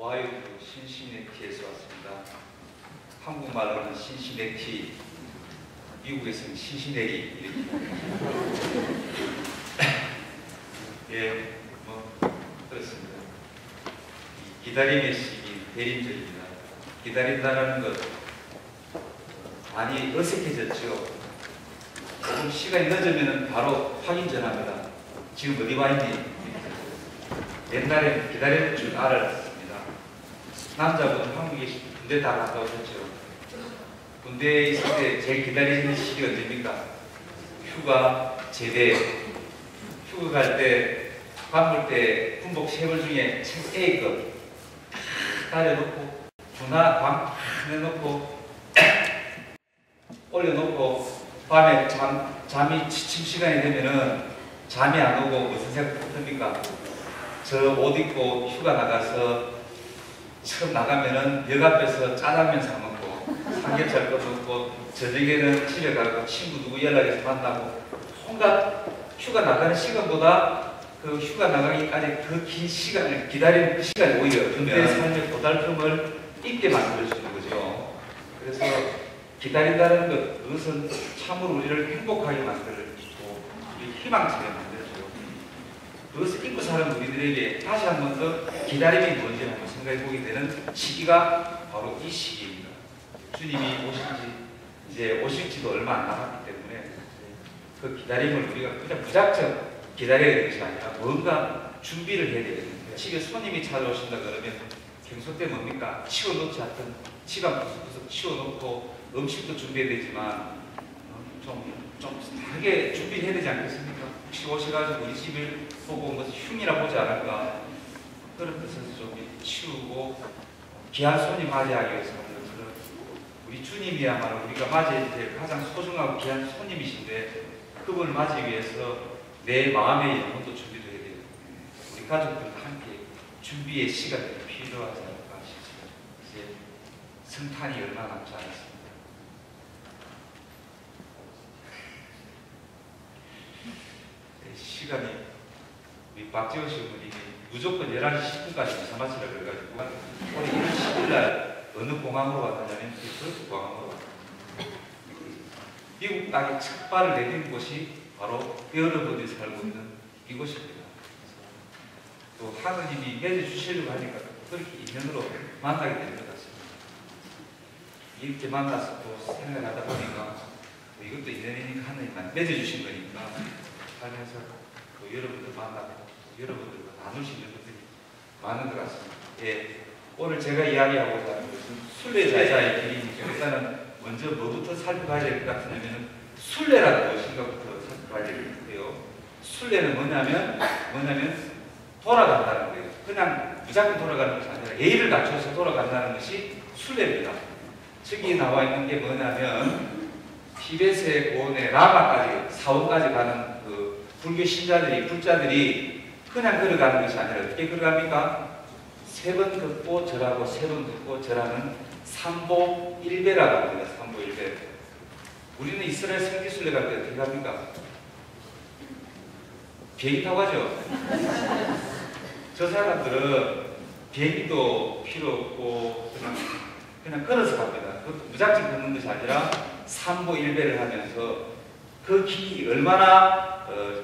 와이드 신시내티에서 왔습니다. 한국말로는 신시내티, 미국에서는 신시내리 이렇게. 예, 그렇습니다. 기다림의 시기 대림절입니다. 기다린다는 것 많이 어색해졌죠. 조금 시간이 늦으면 바로 확인 전합니다. 지금 어디 와 있니? 옛날에 기다릴 줄 알았습니다. 남자분 한국에 군대 다 갔다 오셨죠. 군대에 있을 때 제일 기다리는 시기가 언제입니까? 휴가, 제대. 휴가 갈 때, 밥 볼 때 군복 3벌 중에 책 A급 따려놓고 주나 방 해놓고 올려놓고 밤에 잠이 지침 시간이 되면은 잠이 안 오고 무슨 생각 듭니까? 저 옷 입고 휴가 나가서 처음 나가면은 역 앞에서 짜장면 사 먹고 삼겹살 꺼먹고 저녁에는 집에 가고 친구 누구 연락해서 만나고 온갖 휴가 나가는 시간보다 그 휴가 나가기까지 그 긴 시간을 기다리는 그 시간이 오히려 군대의 삶의 고달픔을 잊게 만들어주는 거죠. 그래서 기다린다는 것, 그것은 참으로 우리를 행복하게 만들고 희망차게 만들어줘요. 그것을 잊고 사는 우리들에게 다시 한 번 더 기다림이 뭔지 한번 생각해 보게 되는 시기가 바로 이 시기입니다. 주님이 오실지도 얼마 안 남았기 때문에 그 기다림을 우리가 그냥 무작정 기다려야 되는 것이 아니라 뭔가 준비를 해야 되거든요. 집에 손님이 찾아오신다 그러면 평소 때 뭡니까? 치워놓지 않던 집안 구석구석 치워놓고 음식도 준비해야 되지만 좀 하게 준비해야 되지 않겠습니까? 혹시 오셔가지고 우리 집을 보고 무슨 흉이나 보지 않을까 그런 뜻에서 좀 치우고 귀한 손님 맞이하기 위해서 그런 우리 주님이야말로 우리가 맞이해야 될 가장 소중하고 귀한 손님이신데 그분을 맞이하기 위해서 내 마음의 영혼도 준비도 해야 돼요. 우리 가족들과 함께 준비의 시간이 필요하지 않을까 싶습니다. 이제 성탄이 얼마 남지 않았습니다. 시간이 우리 박재원 시부님이 무조건 11시 10분까지 이사마치라 그래가지고 오늘 1월 10일날 어느 공항으로 왔느냐면 디트로이트 공항으로 왔습니다. 미국 땅에 첫 발을 내딛는 곳이 바로 여러분이 살고 있는 이곳입니다. 또 하느님이 맺어주시려고 하니까 그렇게 인연으로 만나게 되는 것 같습니다. 이렇게 만나서 또 생각하다 보니까 이것도 인연이니까 하느님만 맺어주신 거니까 살면서 또 여러분들 만나고 여러분들과 나눌 수 있는 것들이 많은 것 같습니다. 예, 오늘 제가 이야기하고자 하는 것은 순례자의 길이니까 일단은 먼저 뭐부터 살펴봐야 될 것 같으냐면 순례라는 무엇인가부터 살펴봐야 되겠고요. 순례는 뭐냐면 돌아간다는 거예요. 그냥 무작정 돌아가는 것이 아니라 예의를 갖춰서 돌아간다는 것이 순례입니다. 저기 나와 있는 게 뭐냐면 티베트의 고원의 라마까지 사원까지 가는 그 불교 신자들이 불자들이 그냥 걸어가는 것이 아니라 어떻게 걸어갑니까? 3번 걷고 절하고 3번 걷고 절하는 삼보일배라고 합니다. 삼보일배. 우리는 이스라엘 성지순례 갈 때 어떻게 갑니까? 비행기 타고 가죠. 저 사람들은 비행기도 필요 없고 그냥 걸어서 갑니다. 그것도 무작정 걷는 것이 아니라 삼보일배를 하면서 그 길이 얼마나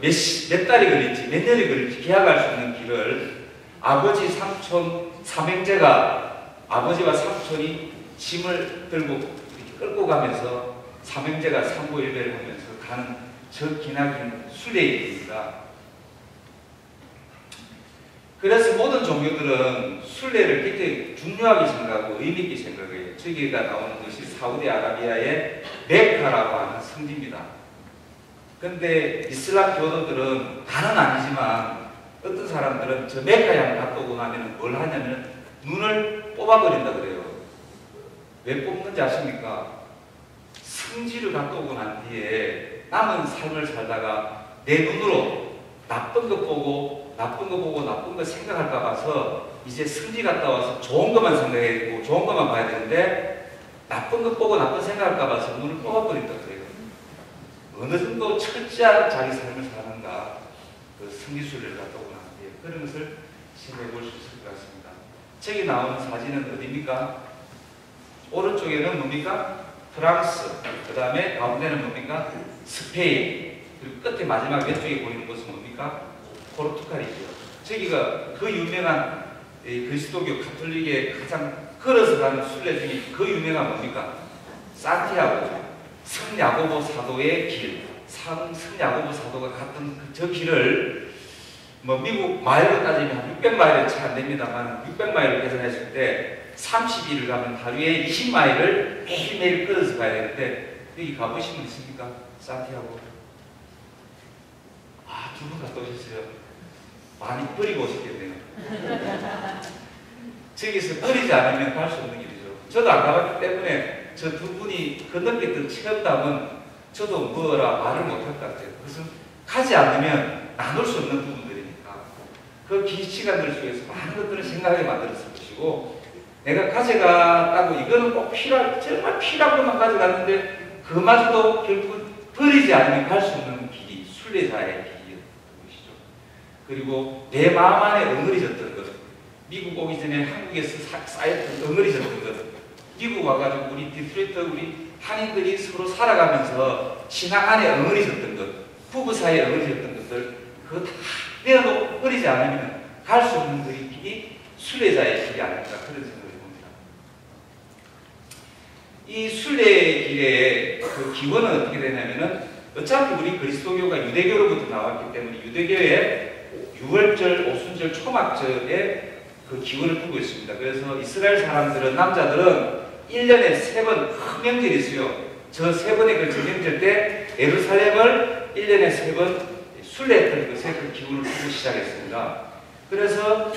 몇 달이 걸릴지 몇 년이 걸릴지 계약할 수 있는 길을 아버지 삼촌 삼형제가 아버지와 삼촌이 짐을 들고 이렇게 끌고 가면서 삼형제가 삼보일배를 하면서 가는 저 기나긴 순례입니다. 그래서 모든 종교들은 순례를 굉장히 중요하게 생각하고 의미 있게 생각해요. 저기가 나오는 것이 사우디아라비아의 메카라고 하는 성지입니다. 그런데 이슬람 교도들은 다는 아니지만 어떤 사람들은 저 메카에 한번 갔다 오고 나면 뭘 하냐면 눈을 뽑아버린다 그래요. 왜 뽑는지 아십니까? 성지를 갔다 오고 난 뒤에 남은 삶을 살다가 내 눈으로 나쁜 거 보고 나쁜 거 생각할까 봐서 이제 성지 갔다 와서 좋은 것만 생각해야 되고 좋은 것만 봐야 되는데 나쁜 거 보고 나쁜 생각할까 봐서 눈을 뽑아버린다 그래요. 어느 정도 철저한 자기 삶을 사는가 그 성지순례를 갔다 오고 난 뒤에 그런 것을 생각해 볼 수 있을 것 같습니다. 저기 나오는 사진은 어디입니까? 오른쪽에는 뭡니까? 프랑스, 그 다음에 가운데는 뭡니까? 스페인, 그리고 끝에 마지막 왼쪽에 보이는 것은 뭡니까? 포르투갈이죠. 저기가 그 유명한 그리스도교 가톨릭의 가장 걸어서 가는 순례 중에 그 유명한 뭡니까? 산티아고, 성야고보 사도의 길, 성야고보 사도가 갔던 저 길을 뭐 미국 마일로 따지면 한 600마일은 채 안 됩니다만 600마일을 계산했을 때 30일을 가면 하루에 20마일을 매일매일 걸어서 가야 되는데 여기 가보신 분 있습니까? 산티아고. 아, 두 분 갔다 오셨어요. 많이 버리고 오셨겠네요. 저기서 버리지 않으면 갈 수 없는 길이죠. 저도 안 가봤기 때문에 저 두 분이 건너뛰었던 체험담은 저도 뭐라 말을 못할 것 같아요. 그것은 가지 않으면 나눌 수 없는 부분들이니까 그 긴 시간들 속에서 많은 것들을 생각하게 만들었을 것이고, 내가 가져갔다고 이거는 꼭 정말 필요한 것만 가져갔는데 그마저도 결국 버리지 않으면 갈 수 없는 길이 순례자의 길이었던 것이죠. 그리고 내 마음 안에 엉그리졌던 것, 미국 오기 전에 한국에서 쌓였던 엉그리졌던 것, 미국 와가지고 우리 디트로이트 우리 한인들이 서로 살아가면서 신앙 안에 엉그리졌던 것, 부부 사이에 엉그리졌던 것들, 그거 다 내어놓고 버리지 않으면 갈 수 없는 그 길이 순례자의 길이 아닐까, 그런 생각을 봅니다. 이 순례의 길의 그 기원은 어떻게 되냐면은, 어차피 우리 그리스도교가 유대교로부터 나왔기 때문에 유대교의 유월절, 오순절, 초막절에 그 기원을 두고 있습니다. 그래서 이스라엘 사람들은, 남자들은 1년에 3번 큰 명절이 있어요. 저 3번의 그 명절 때 예루살렘을 1년에 3번 순례했던 것에 그 기운을 두고 시작했습니다. 그래서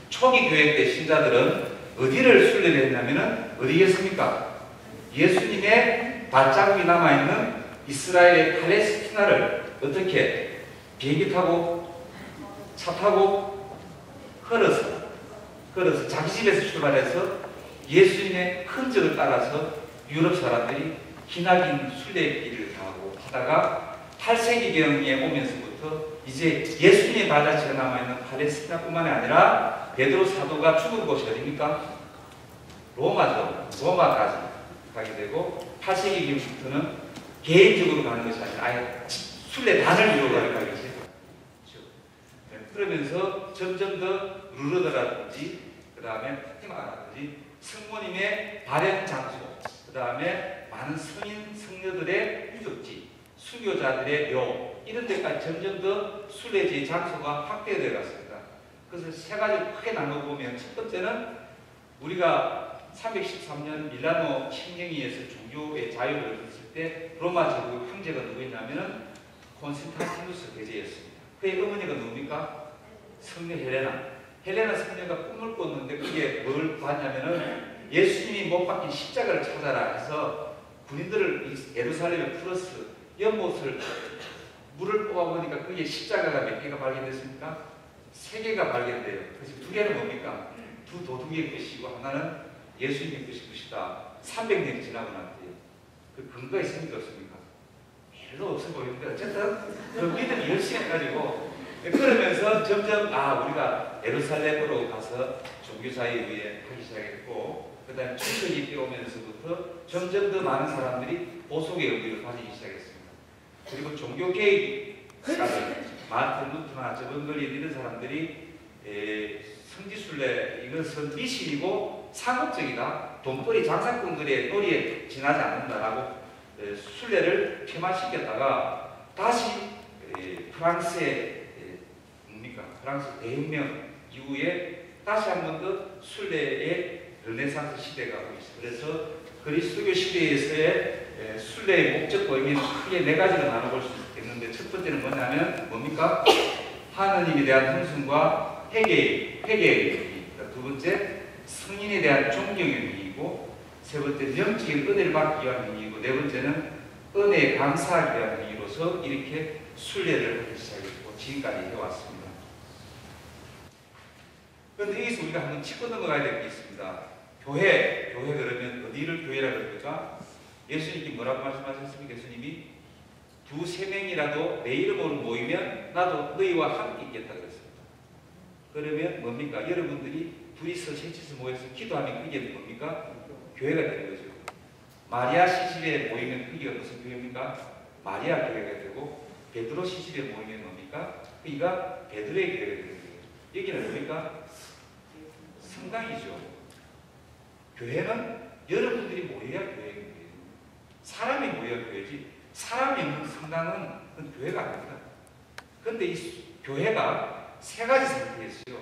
초기 교회 때 신자들은 어디를 순례를 했냐면은 어디겠습니까? 예수님의 발자국이 남아있는 이스라엘의 팔레스티나를 어떻게 비행기 타고 차 타고 걸어서 자기 집에서 출발해서 예수님의 흔적을 따라서 유럽 사람들이 기나긴 순례길을 가고 하다가 8세기경에 오면서부터 이제 예수님의 발자취가 남아있는 팔레스티나뿐만 아니라 베드로 사도가 죽은 곳이 어디입니까? 로마죠. 로마까지 가게 되고 8세기경부터는 개인적으로 가는 것이 아니라 아예 순례단을 이루어가는 것이 그러면서 점점 더 루르드라든지 그 다음에 파티마라든지 성모님의 발행 장소, 그 다음에 많은 성인 성녀들의 유적지, 순교자들의 묘, 이런 데까지 점점 더 순례지의 장소가 확대되어 갔습니다. 그래서 세 가지를 크게 나눠보면, 첫 번째는 우리가 313년 밀라노 칙령위에서 종교의 자유를 얻었을 때 로마 제국 황제가 누구였냐면은 콘스탄티누스 대제였습니다. 그의 어머니가 누굽니까? 성녀 헬레나. 헬레나 성녀가 꿈을 꿨는데 그게 뭘 봤냐면은 예수님이 못 박힌 십자가를 찾아라 해서 군인들을 예루살렘에 풀어서 연못을 물을 뽑아보니까 그게 십자가가 몇 개가 발견됐습니까? 3개가 발견돼요. 그래서 2개는 뭡니까? 두 도둑의 것이고 하나는 예수님의 것이다. 300년이 지나고 났대요. 그 근거가 있습니까? 없습니까? 별로 없어 보이는데 어쨌든 그 믿음이 열심히 해가지고, 그러면서 점점 우리가 예루살렘으로 가서 종교사에 의해 하기 시작했고, 그 다음에 출석이 뛰어오면서부터 점점 더 많은 사람들이 보속의 의미를 가지기 시작했습니다. 그리고 종교개혁가들 마틴 루터나 저번걸리 이런 사람들이 성지순례, 이것은 미신이고 상업적이다, 돈벌이 장사꾼들의 놀이에 지나지 않는다라고 순례를 폐마시켰다가 다시 프랑스의 프랑스 대혁명 이후에 다시 한 번 더 순례의 르네상스 시대가 오고 있습니다. 그래서 그리스도교 시대에서의 순례의 목적과 의미는 크게 4가지로 나눠볼 수 있겠는데, 첫 번째는 뭐냐면 뭡니까? 하느님에 대한 헌신과 회개의 의미, 두 번째 성인에 대한 존경의 의미이고, 세 번째 영적인 은혜를 받기 위한 의미이고, 네 번째는 은혜에 감사하기 위한 의미로서 이렇게 순례를 하기 시작했고 지금까지 해왔습니다. 그런데 여기서 우리가 한번 짚고 넘어가야 될 게 있습니다. 교회 그러면 어디를 교회라 그럽니까? 예수님께 뭐라고 말씀하셨습니까? 예수님이 2-3명이라도 내 이름으로 모이면 나도 너희와 함께 있겠다 그랬습니다. 그러면 뭡니까? 여러분들이 둘이서 셋이서 모여서 기도하면 그게 뭡니까? 교회가 되는 거죠. 마리아 시집에 모이면 그게 무슨 교회입니까? 마리아 교회가 되고, 베드로 시집에 모이면 뭡니까? 그가 베드로의 교회가 되는 거예요. 여기는 뭡니까? 성당이죠. 교회는 여러분들이 모여야 교회인 거예요. 사람이 모여야 교회지, 사람이 없는 성당은 그건 교회가 아닙니다. 그런데 이 교회가 세 가지 상태에 있어요.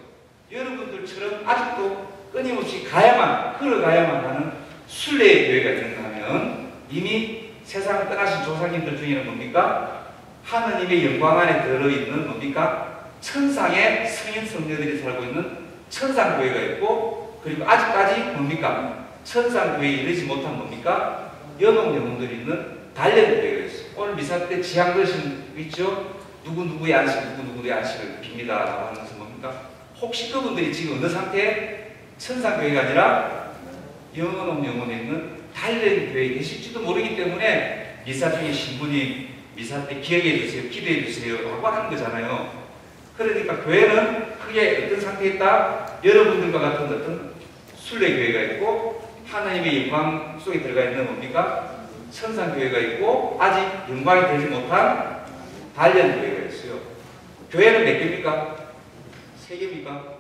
여러분들처럼 아직도 끊임없이 걸어가야만 하는 순례의 교회가 있는가 하면, 이미 세상을 떠나신 조상님들 중에는 뭡니까? 하느님의 영광 안에 들어있는 뭡니까? 천상의 성인 성녀들이 살고 있는 천상교회가 있고, 그리고 아직까지 뭡니까? 천상교회에 이르지 못한 뭡니까? 연옥 영혼들이 있는 단련교회가 있어요. 오늘 미사 때 지향 드신 있죠? 누구누구의 안식, 누구누구의 안식을 빕니다 라고 하는 것은 뭡니까? 혹시 그분들이 지금 어느 상태에 천상교회가 아니라 영원한 영혼에 있는 단련교회에 계실지도 모르기 때문에 미사 중에 신부님 미사 때 기억해 주세요, 기도해 주세요 라고 하는 거잖아요. 그러니까 교회는 크게 어떤 상태에 있다? 여러분들과 같은 어떤 순례교회가 있고, 하나님의 영광 속에 들어가 있는 뭡니까? 천상교회가 있고, 아직 영광이 되지 못한 단련교회가 있어요. 교회는 몇 개입니까? 세 개입니까?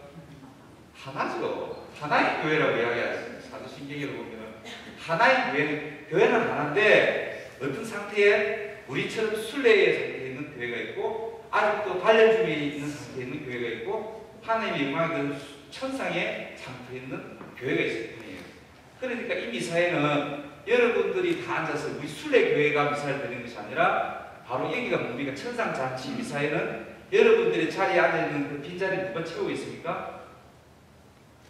하나죠. 하나의 교회라고 이야기하죠. 사도신경으로 보면 하나의 교회는 하나인데, 어떤 상태에 우리처럼 순례의 상태에 있는 교회가 있고, 아직도 단련 중에 있는 상태에 있는 교회가 있고, 하나님의 영광이 된 천상의 상태에 있는 교회가 있을 뿐이에요. 그러니까 이 미사에는 여러분들이 다 앉아서 우리 순례교회가 미사를 드리는 것이 아니라, 바로 여기가 뭡니까? 천상잔치 미사에는 여러분들의 자리에 앉아있는 그 빈자리 누가 채우고 있습니까?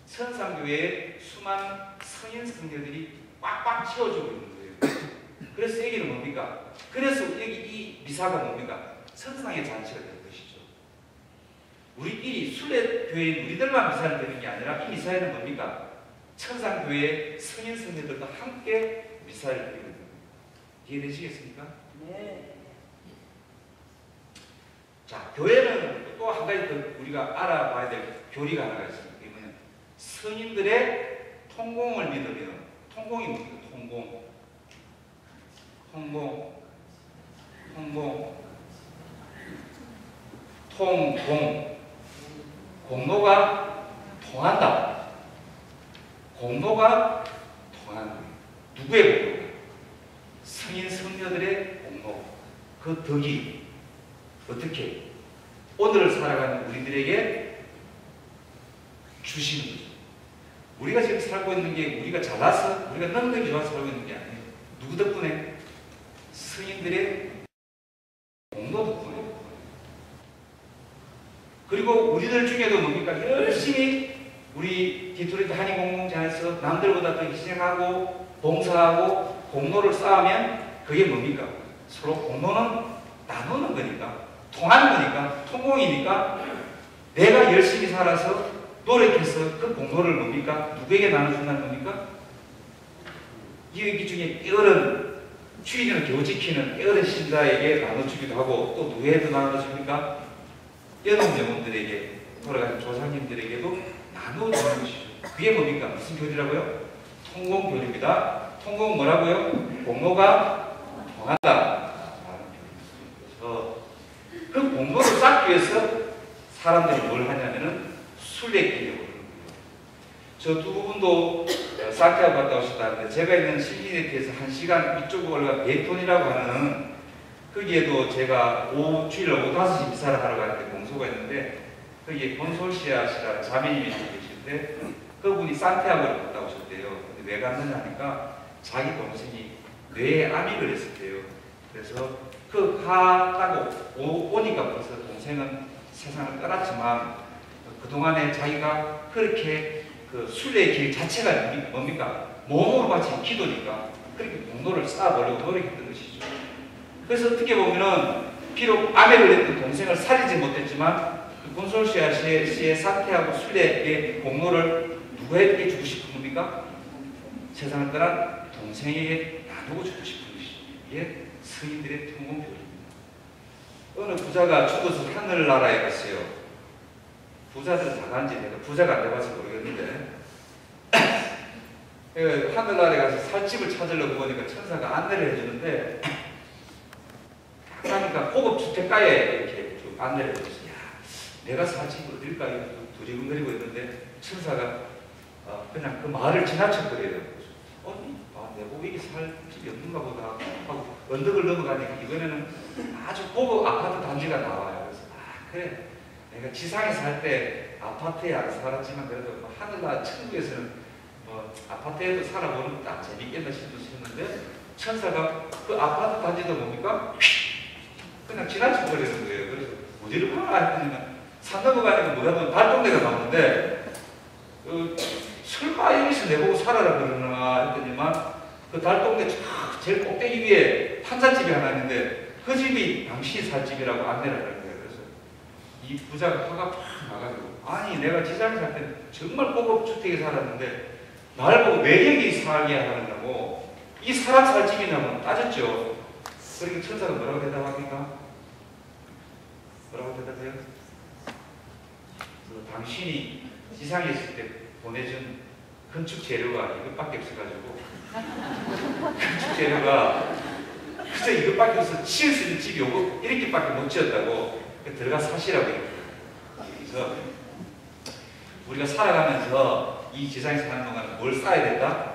천상교회에 수많은 성인 성녀들이 꽉꽉 채워주고 있는 거예요. 그래서 여기는 뭡니까? 그래서 여기 이 미사가 뭡니까? 천상의 잔치가 되는 것이죠. 우리끼리 순례교회인 우리들만 미사를 드리는 게 아니라, 이 미사에는 뭡니까? 천상교회의 성인 성녀들도 함께 미사를 드리거든요. 이해되시겠습니까? 네. 자, 교회는 또 한 가지 더 우리가 알아봐야 될 교리가 하나가 있습니다. 이거는 성인들의 통공을 믿으면, 통공이 뭡니까? 공로가 통한다. 공로가 통하는 거예요. 누구의 공로? 성인 성녀들의 공로. 그 덕이 어떻게 오늘을 살아가는 우리들에게 주시는 거죠. 우리가 지금 살고 있는 게 우리가 잘나서, 우리가 능력이 좋아서 살고 있는 게 아니에요. 누구 덕분에? 성인들의 공로 덕분에. 그리고 우리들 중에도 뭡니까? 열심히 우리 디트로이트 한인공동체에서 남들보다 더 희생하고 봉사하고 공로를 쌓으면, 그게 뭡니까? 서로 공로는 나누는 거니까, 통하는 거니까, 통공이니까, 내가 열심히 살아서 노력해서 그 공로를 뭡니까? 누구에게 나눠준다는 겁니까? 이 중에 깨어른 주인을 겨우 지키는 깨어른 신자에게 나눠주기도 하고, 또 누구에게도 나눠줍니까? 연옥 영혼들에게, 돌아가신 조상님들에게도 나눠주는 것이죠. 그게 뭡니까? 무슨 교리라고요? 통공교리입니다. 통공은 뭐라고요? 공로가 통한다. 그래서 그 공로를 쌓기 위해서 사람들이 뭘 하냐면은 순례길을 오르는 거예요. 저 두 분도 산티아고 갔다 오셨다는데, 제가 있는 실리네티에서 1시간 이쪽으로 올라가 베톤이라고 하는, 거기에도 제가 주일 오후 5시 미사를 하러 갈 때 공소가 있는데, 거기에 콘솔시아시라는 자매님이 계시는데, 그분이 산티아고를 갔다 오셨대요. 근데 왜 갔느냐 하니까 자기 동생이 뇌에 암이 걸렸었대요. 그래서 그 가다고 오니까 벌써 동생은 세상을 떠났지만, 그동안에 자기가 그렇게 그 순례의 길 자체가 뭡니까? 몸으로 바친 기도니까 그렇게 공로를 쌓아보려고 노력했던 것이죠. 그래서 어떻게 보면은 비록 암에 걸렸던 동생을 살리지 못했지만, 그 콘솔시아 씨의 사퇴하고 순례의 공로를 누구에게 주고 싶은 겁니까? 세상을 떠난 동생에게 나누고 주고 싶은 것이죠. 이게 성인들의 통공교리입니다. 어느 부자가 죽어서 하늘나라에 갔어요. 부자들은 다 가는지 내가 부자가 안 돼봐서 모르겠는데 하늘나라에 가서 살집을 찾으려고 보니까 천사가 안내를 해주는데 그러니까 고급 주택가에 이렇게 좀 안내를 해줬어요. 내가 살집을 어딜까 두리번거리고 있는데 천사가 그냥 그 말을 지나쳐버려요. 내보고 이게 살집이 없는가 보다 하고 언덕을 넘어가니까 이번에는 아주 고급 아파트 단지가 나와요. 그래서 그래 내가 지상에 살 때 아파트에 안 살았지만 그래도 뭐 하늘나라 천국에서는 뭐 아파트에도 살아보는 것도 재밌겠다 싶었는데 천사가 그 아파트 단지도 뭡니까? 그냥 지나쳐버리는 거예요. 그래서 어디를 봐 했더니 산 넘어가니까 뭐가 보면 달동네가 나오는데 설마 여기서 내보고 살아라 그러나 했더니만 그 달동네 제일 꼭대기 위에 판잣집이 하나 있는데 그 집이 당신이 살 집이라고 안내를 하는 거예요. 그래서 이 부자가 화가 팍 나가지고 아니 내가 지상에 살 때 정말 고급 주택에 살았는데 날 보고 왜 여기 살게 하느냐고 이 사람 살 집이냐고 따졌죠. 그러니까 천사가 뭐라고 대답합니까? 뭐라고 대답해요? 당신이 지상에 있을 때 보내준 건축 재료가 이것밖에 없어가지고 건축 재료가 그저 이것밖에 없어서 지을 수 있는 집이 오고 이렇게밖에 못 지었다고 들어가 사시라고 얘기해요. 그래서 우리가 살아가면서 이 지상에 사는 동안 뭘 쌓아야 된다?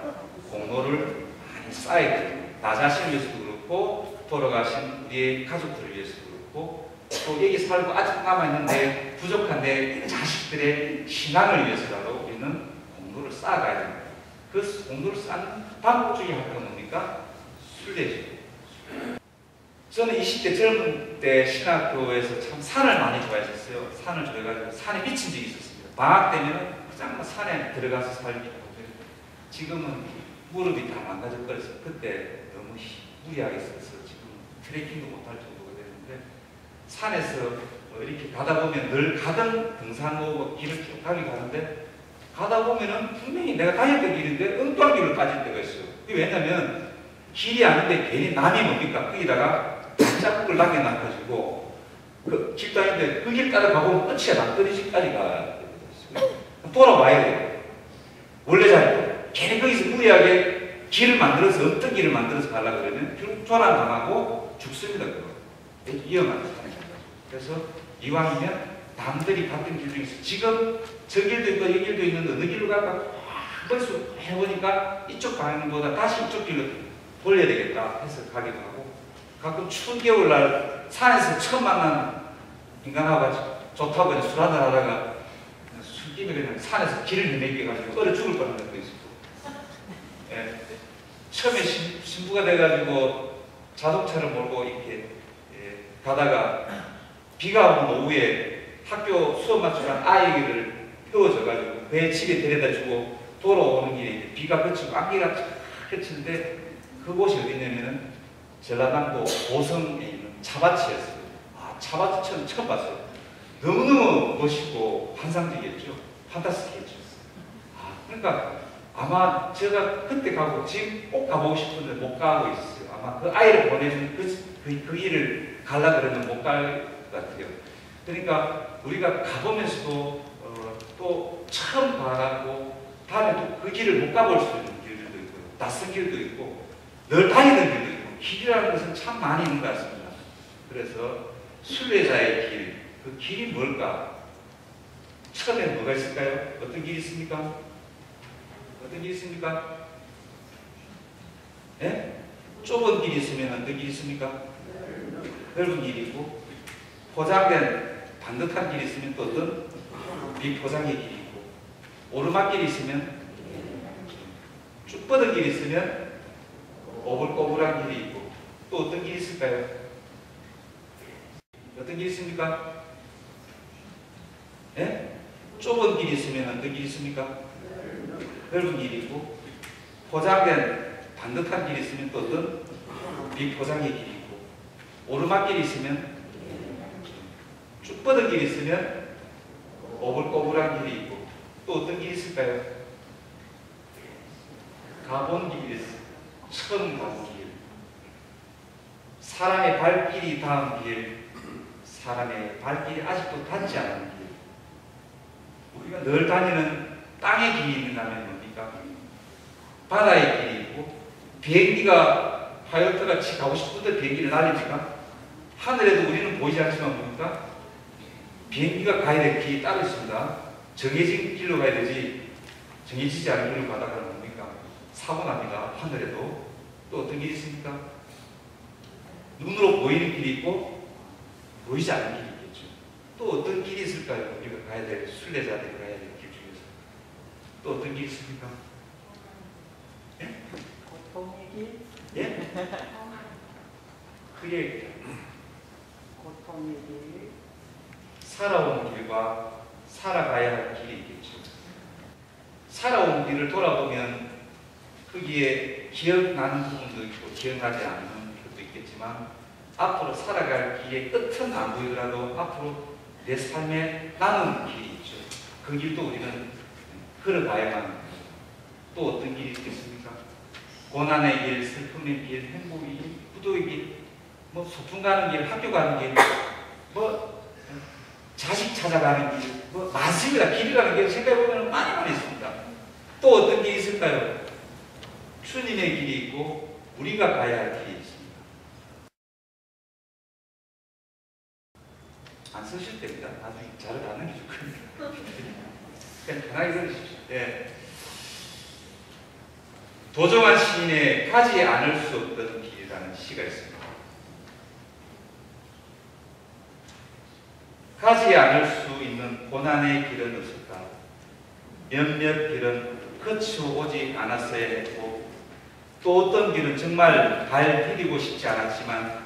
공로를 많이 쌓아야 돼요. 나 자신을 위해서도 그렇고 돌아가신 우리의 가족들을 위해서도 그렇고 또 여기 살고 아직 남아있는데 부족한 내 자식들의 신앙을 위해서라도 우리는 공로를 쌓아가야 됩니다. 그 공로를 쌓는 방법 중에 하나가 뭡니까? 순례죠. 저는 20대 젊은 때 신학교에서 참 산을 많이 좋아했었어요. 산을 좋아해가지고 산에 미친 적이 있었습니다. 방학 되면 그냥 산에 들어가서 살기도 하고 지금은 무릎이 다 망가져버려서 그때 너무 무리하게 써서 지금 트레킹도 못할 정도가 되는데 산에서 이렇게 가다 보면 늘 가던 등산로 길을 쭉 가긴 가는데 가다 보면은 분명히 내가 다녔던 길인데 엉뚱한 길로 빠질 때가 있어요. 그게 왜냐면 길이 아닌데 괜히 남이 뭡니까? 거기다가 자국을 남겨놔가지고 그 길 다니는데 그 길 따라 가보면 끝이야. 남떨이집까지 가야 돌아와야 돼요. 원래 잘 괜히 거기서 무리하게 길을 만들어서 어떤 길을 만들어서 가려고 그러면 결국 조난당하고 죽습니다. 그거 위험한 거예요. 그래서 이왕이면 남들이 갔던 길 중에서 지금 저 길도 있고 이 길도 있는데 어느 길로 갈까 벌써 해보니까 이쪽 방향보다 다시 이쪽 길로 돌려야 되겠다 해서 가기도 하고 가끔 추운 겨울날 산에서 처음 만난 인간하고 좋다고 그냥 술 한잔 하다가 술김에 그냥 산에서 길을 헤매게 가지고 얼어 죽을 뻔한 적도 있었고 예. 처음에 신부가 돼가지고 자동차를 몰고 이렇게 가다가 비가 오는 오후에 학교 수업 마치면 아이를 태워줘가지고 배 집에 데려다주고 돌아오는 길에 비가 그치고 안개가 쫙 그치는데 그곳이 어디냐면은 전라남도 고성에 있는 차밭이었어요. 차밭이 처음 봤어요. 너무너무 멋있고 환상적이었죠. 판타스틱했죠. 그러니까 아마 제가 그때 가고 지금 꼭 가보고 싶은데 못 가고 있어요. 아마 그 아이를 보내준 그 일을 가려고 그러면 못 갈 것 같아요. 그러니까 우리가 가보면서도 또 처음 가고 다음에 또 그 길을 못 가볼 수 있는 길들도 있고 낯선 길도 있고 늘 다니는 길도 있고 길이라는 것은 참 많이 있는 것 같습니다. 그래서 순례자의 길, 그 길이 뭘까? 처음에 뭐가 있을까요? 어떤 길이 있습니까? 어떤 길이 있습니까? 예? 좁은 길이 있으면 어떤 길이 있습니까? 넓은 길이 있고 포장된 반듯한 길이 있으면 또 어떤 비포장의 길이 있고 오르막길이 있으면 쭉 뻗은 길이 있으면 오불꼬불한 길이 있고 또 어떤 길이 있을까요? 어떤 길이 있습니까? 예? 좁은 길이 있으면 어떤 길이 있습니까? 넓은 길이 있고 포장된 반듯한 길이 있으면 또 어떤 비포장의 길이 있고 오르막길이 있으면 쭉 뻗은 길이 있으면 오불꼬불한 길이 있고 또 어떤 길이 있을까요? 가본 길이 있어요. 처음 가본 길. 사람의 발길이 닿은 길, 사람의 발길이 아직도 닿지 않은 길. 우리는 늘 다니는 땅의 길이 있는다면 뭡니까? 바다의 길이 있고, 비행기가 파이어트같이 가고 싶은데 비행기를 날립니까? 하늘에도 우리는 보이지 않지만 뭡니까? 비행기가 가야 될 길이 따로 있습니다. 정해진 길로 가야 되지, 정해지지 않은 길로 가다가 뭡니까? 사고 납니다. 하늘에도. 또 어떤 길이 있습니까? 눈으로 보이는 길이 있고 보이지 않는 길이 있겠죠. 또 어떤 길이 있을까요? 우리가 가야 될, 순례자들이 가야 될 길 중에서 또 어떤 길이 있습니까? 예? 고통의 길? 예? 그게 고통의 길. 살아온 길과 살아가야 할 길이 있겠죠. 살아온 길을 돌아보면 거기에 기억나는 부분도 있고 기억나지 않는 것도 있겠지만, 앞으로 살아갈 길의 끝은 안 보이더라도 앞으로 내 삶에 남은 길이 있죠. 그 길도 우리는 걸어가야만 합니다. 또 어떤 길이 있겠습니까? 고난의 길, 슬픔의 길, 행복의 길, 부도의 길, 뭐 소풍 가는 길, 학교 가는 길, 뭐 자식 찾아가는 길, 뭐 많습니다. 길이라는 게 생각해보면 많이 있습니다. 또 어떤 길이 있을까요? 주님의 길이 있고 우리가 가야 할 길이 있습니다. 안 쓰실 때입니다. 나중에 자료 다 넘겨줄 겁니다. 그냥 편하게 들으십시오. 네. 도종환 시인의 가지 않을 수 없던 길이라는 시가 있습니다. 가지 않을 수 있는 고난의 길은 없었다. 몇몇 길은 거쳐오지 않았어야 했고, 또 어떤 길은 정말 발 디디고 싶지 않았지만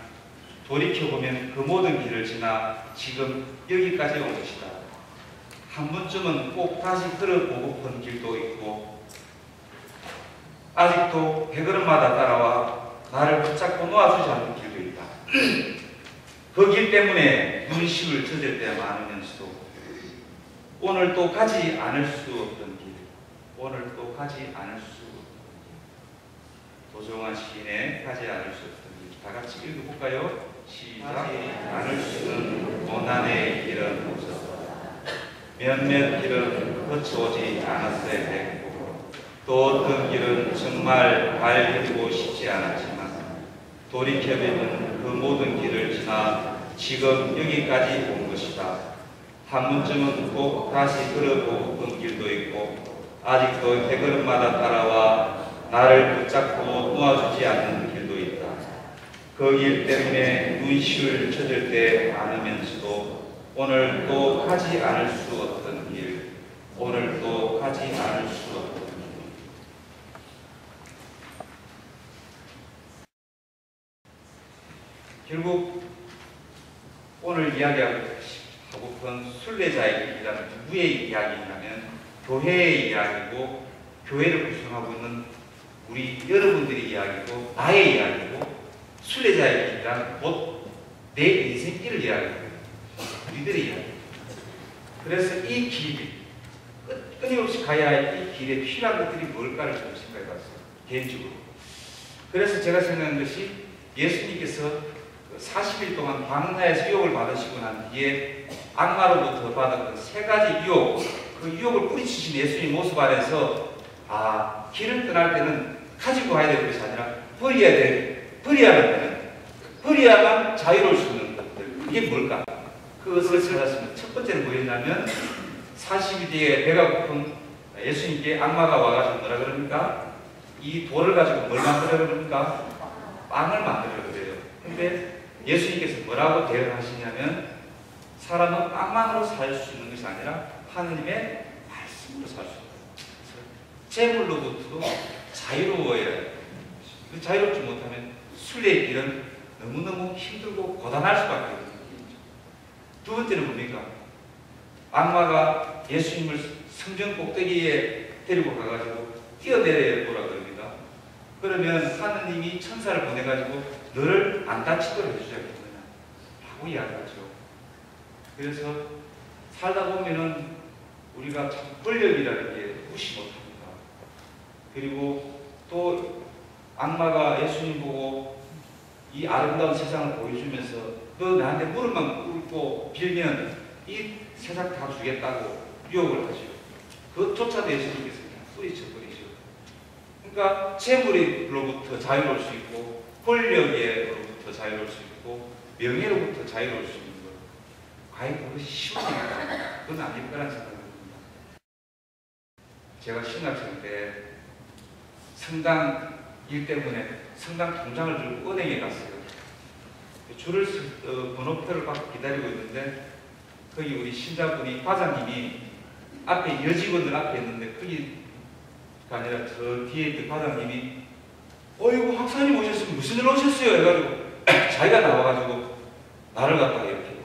돌이켜보면 그 모든 길을 지나 지금 여기까지 온 것이다. 한 번쯤은 꼭 다시 걸어보고픈 길도 있고, 아직도 배걸음마다 따라와 나를 붙잡고 놓아주지 않는 길도 있다. 그 길 때문에 눈시울 젖을 때 많으면서도 오늘 또 가지 않을 수 없던 길, 오늘 또 가지 않을 수 없던 길. 도종환 시인의 가지 않을 수 없던 길. 다 같이 읽어볼까요? 시작. 않을 수는 고난의 길은 없었다. 몇몇 길은 거쳐오지 않았어야 했고, 또 어떤 길은 정말 발 디디고 싶지 않았지만 돌이켜보면 그 모든 길을 지나 지금 여기까지 온 것이다. 한 번쯤은 꼭 다시 걸어보고픈 길도 있고, 아직도 배걸음마다 따라와 나를 붙잡고 놓아주지 않는 길도 있다. 그 길 때문에 눈시울 젖을 때 많으면서도 오늘 또 가지 않을 수 없던 길, 오늘 또 가지 않을 수 없던 길. 결국 오늘 이야기하고픈 순례자의 길이라는 누구의 이야기냐면 교회의 이야기고, 교회를 구성하고 있는 우리 여러분들의 이야기고, 나의 이야기고, 순례자의 길이란 곧 내 인생길을 이야기하고 우리들의 이야기. 그래서 이 길, 끊임없이 가야 할 이 길에 필요한 것들이 뭘까를 좀 생각해 봤어요. 개인적으로. 그래서 제가 생각한 것이, 예수님께서 40일 동안 광야에서 유혹을 받으시고 난 뒤에 악마로부터 받았던 세 가지 유혹, 그 유혹을 뿌리치신 예수님 모습 안에서 길을 떠날 때는 가지고 가야 될 것이 아니라 버려야만 자유로울 수 있는 것들. 그게 뭘까? 그것을 찾았습니다. 첫 번째는 뭐였냐면, 40일 뒤에 배가 고픈 예수님께 악마가 와가지고 뭐라 그럽니까? 이 돌을 가지고 뭘 만들어 그럽니까? 빵을 만들어 그래요. 근데 예수님께서 뭐라고 대응하시냐면, 사람은 빵만으로 살 수 있는 것이 아니라 하느님의 말씀으로 살 수 있다. 재물로부터도 자유로워야 해요. 자유롭지 못하면 순례의 길은 너무너무 힘들고 고단할 수밖에 없는 길이죠. 두 번째는 뭡니까? 악마가 예수님을 성전 꼭대기에 데리고 가가지고 뛰어내려보라 그럽니다. 그러면 하느님이 천사를 보내가지고 너를 안 다치도록 해주자겠느냐 라고 이야기하죠. 그래서 살다 보면은 우리가 참 권력이라는 게 무시 못합니다. 그리고 또 악마가 예수님 보고 이 아름다운 세상을 보여주면서 너 나한테 무릎만 꿇고 빌면 이 세상 다 주겠다고 유혹을 하죠. 그것조차도 예수님께서 그냥 뿌리쳐 버리죠. 그러니까 재물로부터 자유로울 수 있고, 권력으로부터 자유로울 수 있고, 명예로부터 자유로울 수 있는 것. 과연 그것이 쉬운 일인가? 그건 아닐 거라는 생각을 합니다. 제가 신학생 때 성당 일 때문에 성당 통장을 들고 은행에 갔어요. 줄을 번호표를 받고 기다리고 있는데 거기 우리 신자분이 과장님이 앞에 여직원들 앞에 있는데 거기가 아니라 저 뒤에 있던 과장님이 어이구 학사님 오셨으면 무슨 일 오셨어요? 해가지고 자기가 나와가지고 나를 갖다가 이렇게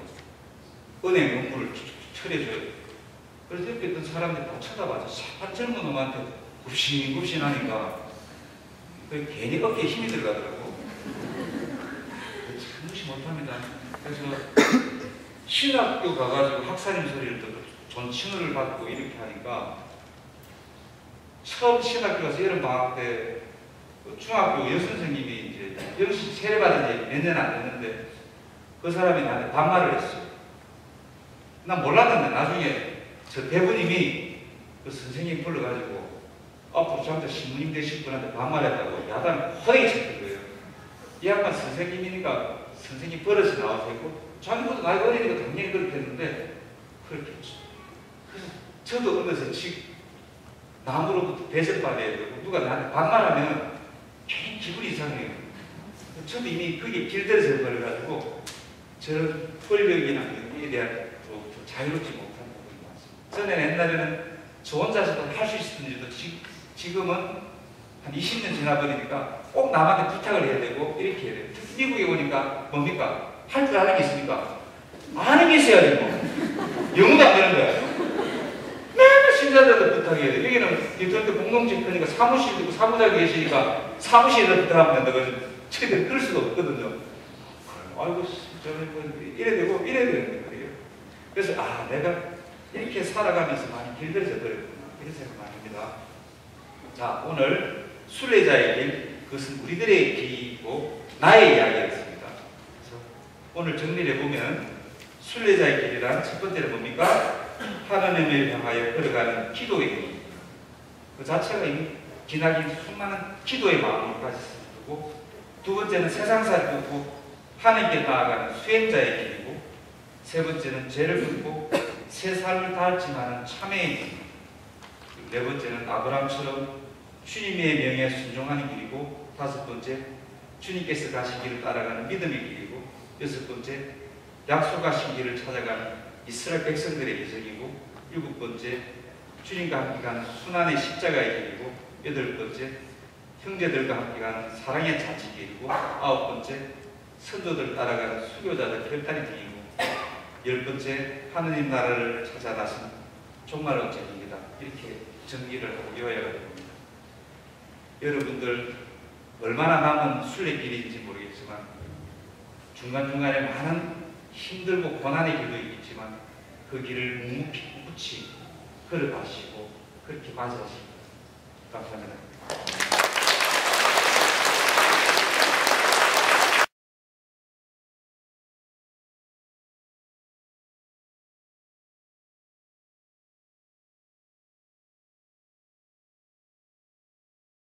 은행 업무를 처리해줘요. 그래서 옆에 있던 사람들이 다 쳐다봐서 한 젊은 놈한테 굽신굽신하니까 괜히 어깨에 힘이 들어가더라고. 참 무시 못합니다. 그래서 신학교 가가지고 학사님 소리를 듣고 존칭을 받고 이렇게 하니까 처음 신학교 가서 여름방학 때 중학교 여선생님이 이제 영신 세례받은 지 몇 년 안 됐는데 그 사람이 나한테 반말을 했어요. 난 몰랐는데 나중에 저 대부님이 그 선생님 불러가지고 앞으로 저한테 신부님 되실 분한테 반말했다고 야단 허되게 쳤던 거예요. 이 양반 선생님이니까 선생님 버릇이 나와서 했고 자기보다 나이가 어리니까 당연히 그렇게 했는데 그렇게 했죠. 그래서 저도 어느새 남으로부터 대접받아야 되고 누가 나한테 반말하면 괜히 기분이 이상해요. 저도 이미 그게 길들여져 버려가지고 저런 권력이나 명예에 대한 자유롭지 못한 부분이 많습니다. 전에는 옛날에는 저 혼자서도 할 수 있었는지도 지금은 한 20년 지나버리니까 꼭 남한테 부탁을 해야 되고 이렇게 해야 돼요. 특히 미국에 오니까 뭡니까? 할 줄 아는 게 있습니까? 아는 게 있어야지 뭐. 영어도 안 되는 거야. 맨날 신자들한테 부탁해야 돼. 여기는 디트로이트 공동체크니까 사무실도 있고 사무장이 계시니까 사무실에 부탁하면 된다. 그래서 저희들이 그럴 수가 없거든요. 아이고 저는 뭐 이래 되고 이래 되는 거예요. 그래서 아 내가 이렇게 살아가면서 많이 길들여져 버렸구나 이런 생각 많이 합니다. 자 오늘 순례자의 길 그것은 우리들의 길이고 나의 이야기였습니다. 그래서 오늘 정리를 해보면 순례자의 길이란 첫 번째는 뭡니까? 하나님을 향하여 걸어가는 기도의 길. 그 자체가 이미 기나긴 수많은 기도의 마음을 가졌을 거고 두 번째는 세상사를 끊고 하나님께 나아가는 수행자의 길이고 세 번째는 죄를 끊고 새 삶을 다할지만은 참회의 길. 네 번째는 아브라함처럼 주님의 명예에 순종하는 길이고 다섯 번째 주님께서 가신 길을 따라가는 믿음의 길이고 여섯 번째 약속하신 길을 찾아가는 이스라엘 백성들의 기적이고 일곱 번째 주님과 함께 가는 순환의 십자가의 길이고 여덟 번째 형제들과 함께 가는 사랑의 자치길이고 아홉 번째 선조들 따라가는 수교자들 별다리 길이고 열 번째 하느님 나라를 찾아 나선 종말의 길이다. 이렇게 정리를 하고 외워야 됩니다. 여러분들 얼마나 남은 순례길인지 모르겠지만 중간중간에 많은 힘들고 고난의 길도 있겠지만 그 길을 묵묵히 걸어가시고 그렇게 맞이하십니다. 감사합니다.